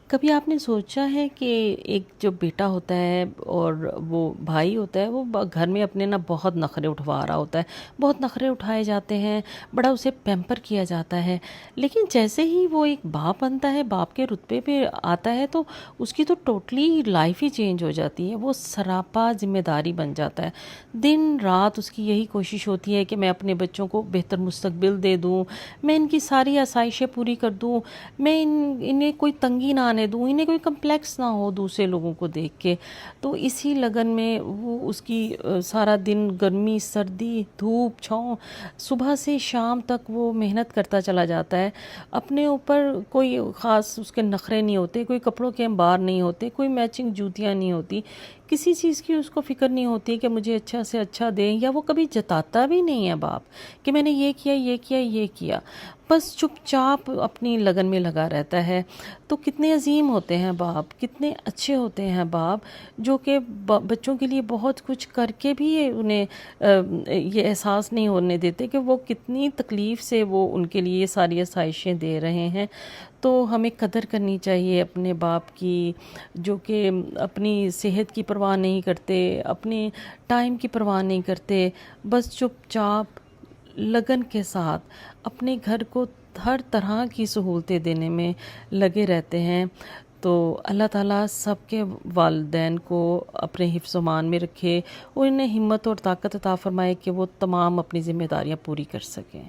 کبھی آپ نے سوچا ہے کہ ایک جو بیٹا ہوتا ہے اور وہ بھائی ہوتا ہے، وہ گھر میں اپنے نا بہت نخرے اٹھوا رہا ہوتا ہے، بہت نخرے اٹھائے جاتے ہیں، بڑا اسے پیمپر کیا جاتا ہے، لیکن جیسے ہی وہ ایک باپ بنتا ہے، باپ کے رتبے پہ آتا ہے، تو اس کی تو ٹوٹلی لائف ہی چینج ہو جاتی ہے، وہ سراپا ذمہ داری بن جاتا ہے۔ دن رات اس کی یہی کوشش ہوتی ہے کہ میں اپنے بچوں کو بہتر مستقبل دے دوں، میں ان کی ساری آسائشیں پوری کر دوں، میں انہیں کوئی تنگی نہ آنے دوں، انہیں کوئی کمپلیکس نہ ہو دوسرے لوگوں کو دیکھ کے۔ تو اسی لگن میں وہ اس کی سارا دن گرمی سردی دھوپ چھاؤں صبح سے شام تک وہ محنت کرتا چلا جاتا ہے۔ اپنے اوپر کوئی خاص اس کے نخرے نہیں ہوتے، کوئی کپڑوں کے انبار نہیں ہوتے، کوئی میچنگ جوتیاں نہیں ہوتی، کسی چیز کی اس کو فکر نہیں ہوتی کہ مجھے اچھا سے اچھا دیں، یا وہ کبھی جتاتا بھی نہیں ہے باپ کہ میں نے یہ کیا یہ کیا یہ کیا، بس چپ چاپ اپنی لگن میں لگا رہتا ہے۔ تو کتنے عظیم ہوتے ہیں باپ، کتنے اچھے ہوتے ہیں باپ، جو کہ بچوں کے لیے بہت کچھ کر کے بھی انہیں یہ احساس نہیں ہونے دیتے کہ وہ کتنی تکلیف سے وہ ان کے لیے ساری آسائشیں دے رہے ہیں۔ تو ہمیں قدر کرنی چاہیے اپنے باپ کی، جو کہ اپنی صحت کی پرواہ نہیں کرتے، اپنے ٹائم کی پرواہ نہیں کرتے، بس چپ چاپ لگن کے ساتھ اپنے گھر کو ہر طرح کی سہولتیں دینے میں لگے رہتے ہیں۔ تو اللہ تعالیٰ سب کے والدین کو اپنے حفظ و امان میں رکھے اور انہیں ہمت اور طاقت عطا فرمائے کہ وہ تمام اپنی ذمہ داریاں پوری کر سکیں۔